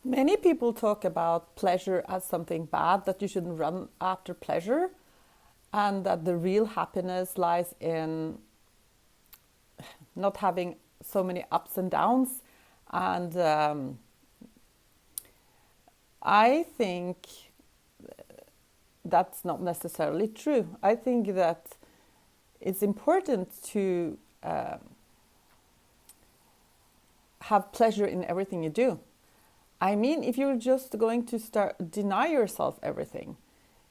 Many people talk about pleasure as something bad, that you shouldn't run after pleasure, and that the real happiness lies in not having so many ups and downs. And I think that's not necessarily true. I think that it's important to have pleasure in everything you do. I mean, if you're just going to start deny yourself everything,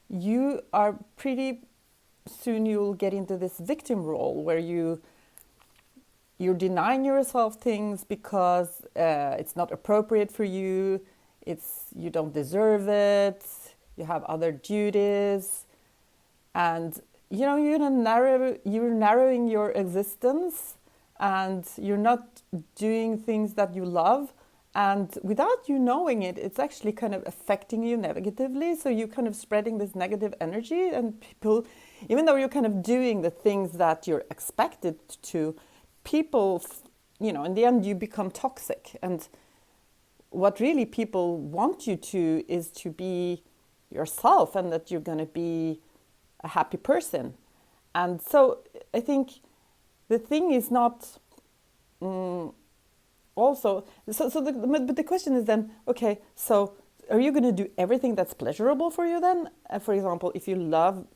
you are pretty soon you'll get into this victim role where you're denying yourself things because it's not appropriate for you, it's you don't deserve it, you have other duties, and you're narrowing your existence, and you're not doing things that you love, and without you knowing it, it's actually kind of affecting you negatively. So you're kind of spreading this negative energy, and people, even though you're kind of doing the things that you're expected to, people, in the end, you become toxic. And what really people want you to is to be yourself, and that you're going to be a happy person. And so I think the thing is not also, but the question is then, okay, so are you going to do everything that's pleasurable for you then? For example, if you love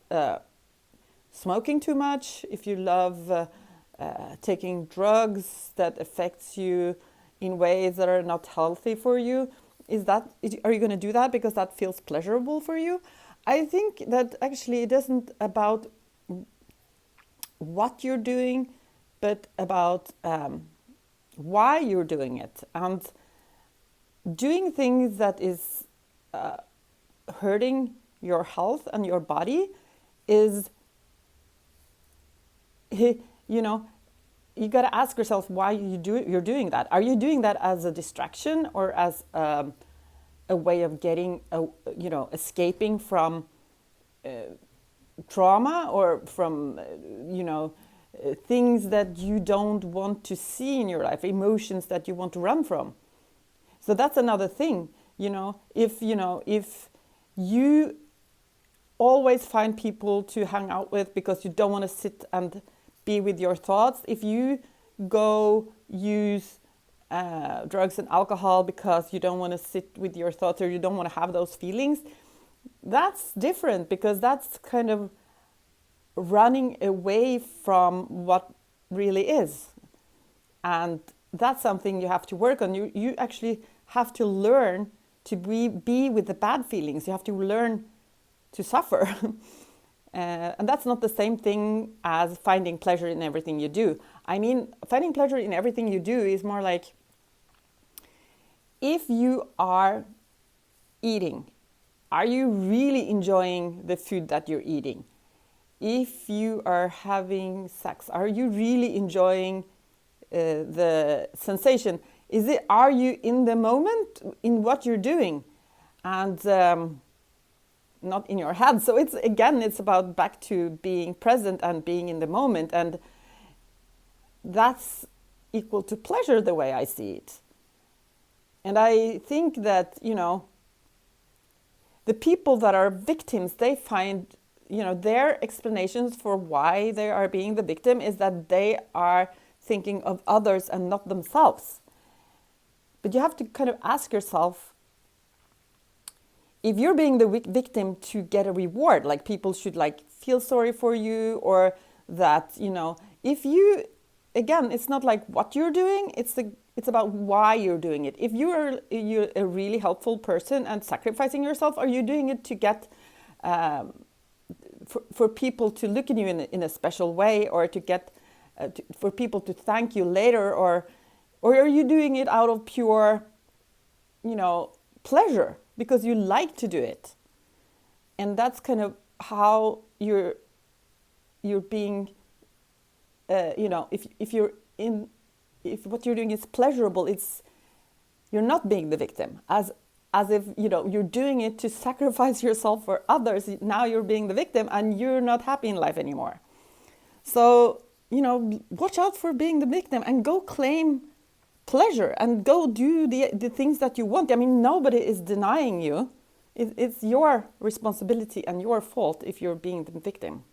smoking too much, if you love taking drugs that affects you in ways that are not healthy for you, are you going to do that because that feels pleasurable for you? I think that actually it isn't about what you're doing, but about why you're doing it. And doing things that is hurting your health and your body is, you got to ask yourself why you're doing that. Are you doing that as a distraction, or as a way of getting, escaping from trauma, or from, things that you don't want to see in your life, emotions that you want to run from? So that's another thing. If you always find people to hang out with because you don't want to sit and be with your thoughts, if you go use drugs and alcohol because you don't want to sit with your thoughts, or you don't want to have those feelings, that's different, because that's kind of running away from what really is. And that's something you have to work on. You actually have to learn to be with the bad feelings. You have to learn to suffer. And that's not the same thing as finding pleasure in everything you do. I mean, finding pleasure in everything you do is more like, if you are eating, are you really enjoying the food that you're eating? If you are having sex, are you really enjoying the sensation? Are you in the moment in what you're doing, and not in your head? So it's about back to being present and being in the moment, and that's equal to pleasure, the way I see it. And I think that the people that are victims, they find their explanations for why they are being the victim is that they are thinking of others and not themselves. But you have to kind of ask yourself, if you're being the victim to get a reward, like people should feel sorry for you, or that, if you, again, it's not like what you're doing, it's about why you're doing it. If you're a really helpful person and sacrificing yourself, are you doing it to get for people to look at you in a special way, or to get for people to thank you later, or are you doing it out of pure pleasure because you like to do it? And that's kind of how you're being if what you're doing is pleasurable, you're not being the victim, as if you're doing it to sacrifice yourself for others. Now you're being the victim, and you're not happy in life anymore. So watch out for being the victim, and go claim pleasure and go do the things that you want. I mean, nobody is denying you. It's your responsibility and your fault if you're being the victim.